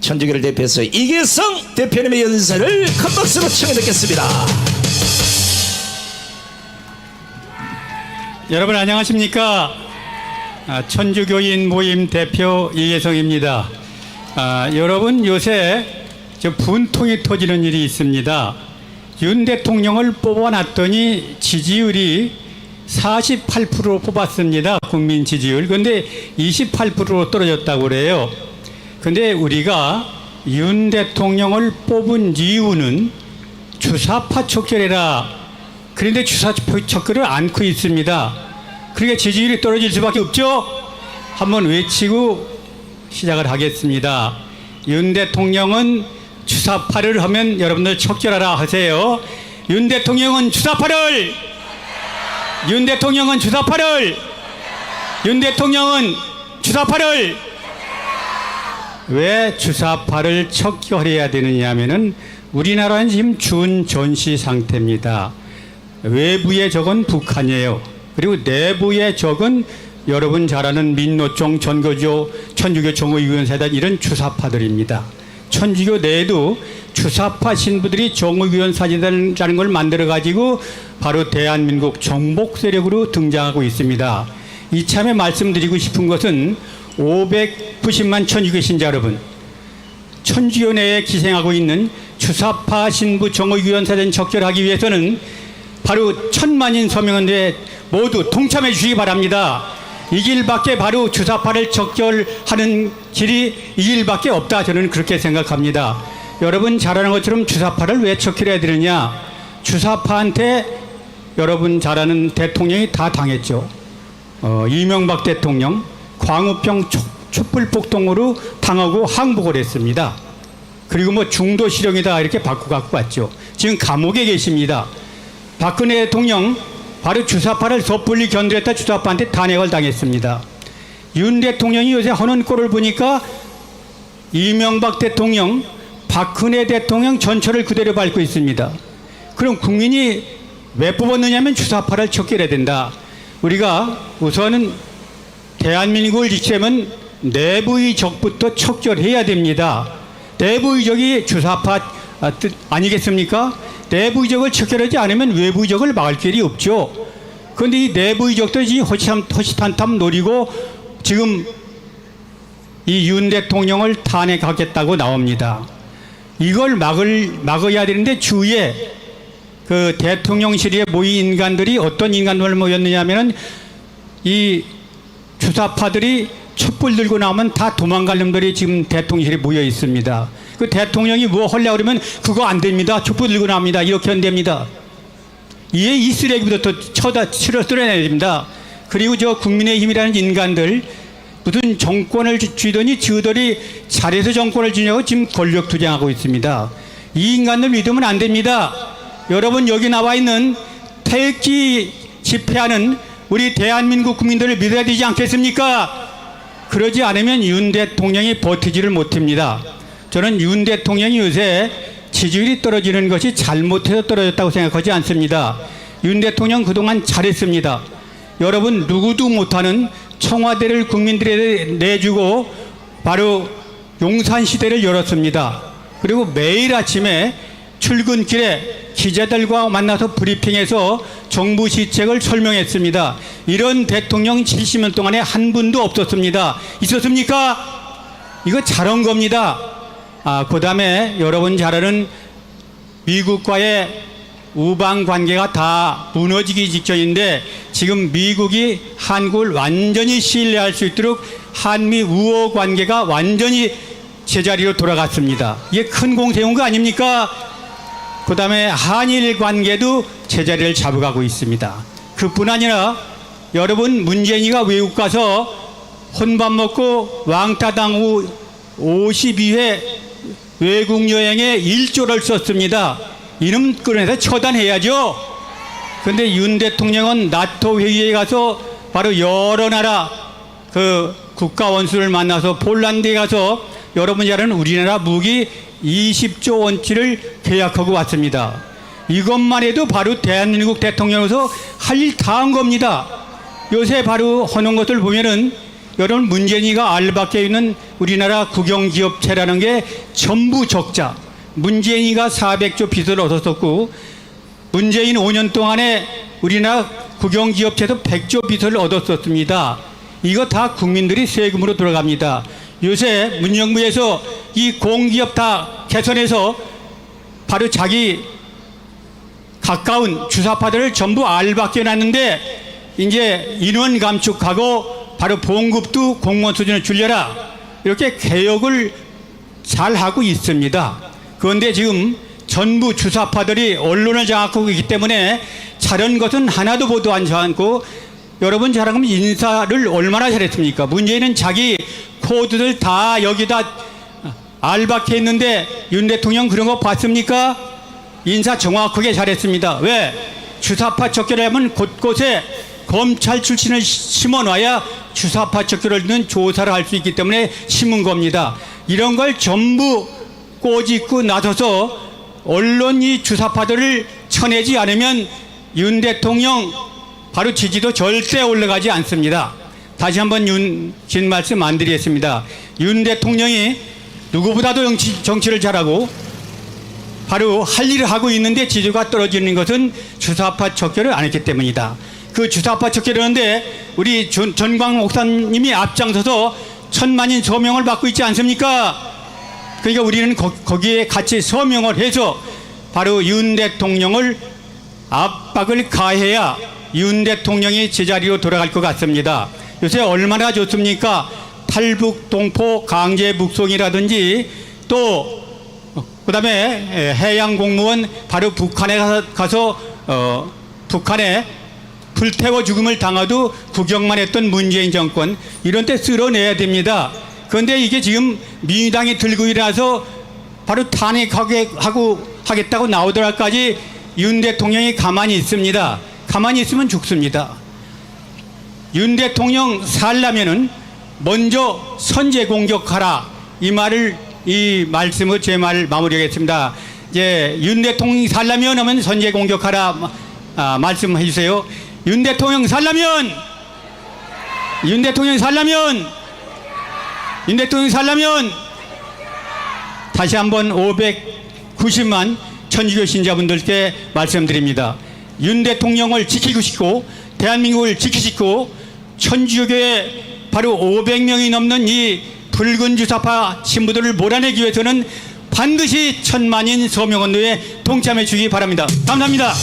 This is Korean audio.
천주교를 대표해서 이계성 대표님의 연설을 큰 박수로 청해 듣겠습니다. 여러분 안녕하십니까? 천주교인 모임 대표 이계성입니다. 여러분 요새 분통이 터지는 일이 있습니다. 윤 대통령을 뽑아놨더니 지지율이 48%로 뽑았습니다. 국민 지지율. 그런데 28%로 떨어졌다고 그래요. 그런데 우리가 윤 대통령을 뽑은 이유는 주사파 척결해라. 그런데 주사파 척결을 않고 있습니다. 그러니까 지지율이 떨어질 수밖에 없죠. 한번 외치고 시작을 하겠습니다. 윤 대통령은 주사파를 하면 여러분들 척결하라 하세요. 윤 대통령은 주사파를, 윤 대통령은 주사파를, 윤 대통령은 주사파를. 왜 주사파를 척결해야 되느냐 하면은 우리나라는 지금 준전시 상태입니다. 외부의 적은 북한이에요. 그리고 내부의 적은 여러분 잘 아는 민노총, 전거조, 천주교 정의위원사단 이런 주사파들입니다. 천주교 내에도 주사파 신부들이 정의위원사단이라는 걸 만들어 가지고 바로 대한민국 정복 세력으로 등장하고 있습니다. 이참에 말씀드리고 싶은 것은 590만 천주교 신자 여러분, 천주교 내에 기생하고 있는 주사파 신부 정의위원사단 척결하기 위해서는 바로 1000만인 서명원대에 모두 동참해 주시기 바랍니다. 이 길밖에 바로 주사파를 척결하는 길이 이 길밖에 없다. 저는 그렇게 생각합니다. 여러분 잘 아는 것처럼 주사파를 왜 척결해야 되느냐. 주사파한테 여러분 잘 아는 대통령이 다 당했죠. 이명박 대통령 광우병 촛불폭동으로 당하고 항복을 했습니다. 그리고 뭐 중도실형이다 이렇게 바꾸고 갖고 왔죠. 지금 감옥에 계십니다. 박근혜 대통령 바로 주사파를 섣불리 견뎌했다 주사파한테 탄핵을 당했습니다. 윤 대통령이 요새 하는 꼴을 보니까 이명박 대통령, 박근혜 대통령 전철을 그대로 밟고 있습니다. 그럼 국민이 왜 뽑았느냐면 주사파를 척결해야 된다. 우리가 우선은 대한민국을 지키려면 내부의 적부터 척결해야 됩니다. 내부의 적이 주사파 뜻 아니겠습니까? 내부의 적을 척결하지 않으면 외부의 적을 막을 길이 없죠. 그런데 이 내부의 적들이 허시탄탐 노리고 지금 이 윤 대통령을 탄핵하겠다고 나옵니다. 이걸 막아야 되는데 주위에 그 대통령실에 모인 인간들이 어떤 인간들 모였느냐 하면은 이 주사파들이 촛불 들고 나오면 다 도망갈 놈들이 지금 대통령실에 모여 있습니다. 그 대통령이 뭐 하려고 그러면 그거 안 됩니다. 촛불 들고 나옵니다. 이렇게 안 됩니다. 이 쓰레기부터 쓸어내야 됩니다. 그리고 저 국민의힘이라는 인간들 무슨 정권을 쥐더니 저들이 잘해서 정권을 쥐냐고 지금 권력 투쟁하고 있습니다. 이 인간들 믿으면 안 됩니다. 여러분 여기 나와 있는 태극기 집회하는 우리 대한민국 국민들을 믿어야 되지 않겠습니까? 그러지 않으면 윤 대통령이 버티지를 못합니다. 저는 윤 대통령이 요새 지지율이 떨어지는 것이 잘못해서 떨어졌다고 생각하지 않습니다. 윤 대통령 그동안 잘했습니다. 여러분 누구도 못하는 청와대를 국민들에게 내주고 바로 용산시대를 열었습니다. 그리고 매일 아침에 출근길에 기자들과 만나서 브리핑해서 정부 시책을 설명했습니다. 이런 대통령 70년 동안에 한 분도 없었습니다. 있었습니까? 이거 잘한 겁니다. 그 다음에 여러분 잘 아는 미국과의 우방 관계가 다 무너지기 직전인데 지금 미국이 한국을 완전히 신뢰할 수 있도록 한미 우호 관계가 완전히 제자리로 돌아갔습니다. 이게 큰 공 세운 거 아닙니까? 그 다음에 한일 관계도 제자리를 잡아가고 있습니다. 그뿐 아니라 여러분 문재인이가 외국 가서 혼밥 먹고 왕따 당후 52회 외국 여행에 1조를 썼습니다. 이놈 꺼내서 처단해야죠. 그런데 윤 대통령은 나토 회의에 가서 바로 여러 나라 그 국가 원수를 만나서 폴란드에 가서 여러분 잘 아는 우리나라 무기 20조 원치를 계약하고 왔습니다. 이것만 해도 바로 대한민국 대통령으로서 할 일 다 한 겁니다. 요새 바로 하는 것을 보면은 여러분 문재인이가 알박해 있는 우리나라 국영기업체라는 게 전부 적자. 문재인이가 400조 빚을 얻었었고 문재인 5년 동안에 우리나라 국영기업체도 100조 빚을 얻었었습니다. 이거 다 국민들이 세금으로 들어갑니다. 요새 문정부에서 이 공기업 다 개선해서 바로 자기 가까운 주사파들을 전부 알박해 놨는데 이제 인원 감축하고 바로 봉급도 공무원 수준을 줄여라 이렇게 개혁을 잘 하고 있습니다. 그런데 지금 전부 주사파들이 언론을 장악하고 있기 때문에 잘한 것은 하나도 보도하지 않고 여러분 잘 알면 인사를 얼마나 잘했습니까? 문재인은 자기 코드들 다 여기다 알박해 있는데 윤 대통령 그런 거 봤습니까? 인사 정확하게 잘했습니다. 왜? 주사파 척결을 하면 곳곳에 검찰 출신을 심어놔야 주사파 척결을 듣는 조사를 할 수 있기 때문에 심은 겁니다. 이런 걸 전부 꼬집고 나서서 언론이 주사파들을 쳐내지 않으면 윤 대통령 바로 지지도 절대 올라가지 않습니다. 다시 한번 긴 말씀 안 드리겠습니다. 윤 대통령이 누구보다도 정치를 잘하고 바로 할 일을 하고 있는데 지지가 떨어지는 것은 주사파 척결을 안 했기 때문이다. 그 주사파 척결을 하는데 우리 전광 목사님이 앞장서서 1000만인 서명을 받고 있지 않습니까? 그러니까 우리는 거기에 같이 서명을 해서 바로 윤 대통령을 압박을 가해야 윤 대통령이 제자리로 돌아갈 것 같습니다. 요새 얼마나 좋습니까? 탈북, 동포, 강제 묵송이라든지 또 그다음에 해양 공무원 바로 북한에 가서 북한에 불태워 죽음을 당하도 구경만 했던 문재인 정권 이런 때 쓸어내야 됩니다. 그런데 이게 지금 민주당이 들고 일어나서 바로 하겠다고 나오더라까지 윤 대통령이 가만히 있습니다. 가만히 있으면 죽습니다. 윤 대통령 살려면은 먼저 선제 공격하라 이 말씀으로 제 말 마무리하겠습니다. 이제 윤 대통령이 살려면 하면 선제 공격하라 말씀해 주세요. 윤 대통령 살려면 다시 한번 590만 천주교 신자분들께 말씀드립니다. 윤 대통령을 지키고 싶고 대한민국을 지키시고 천주교의 바로 500명이 넘는 이 붉은 주사파 신부들을 몰아내기 위해서는 반드시 1000만인 서명운동에 동참해 주기 바랍니다. 감사합니다.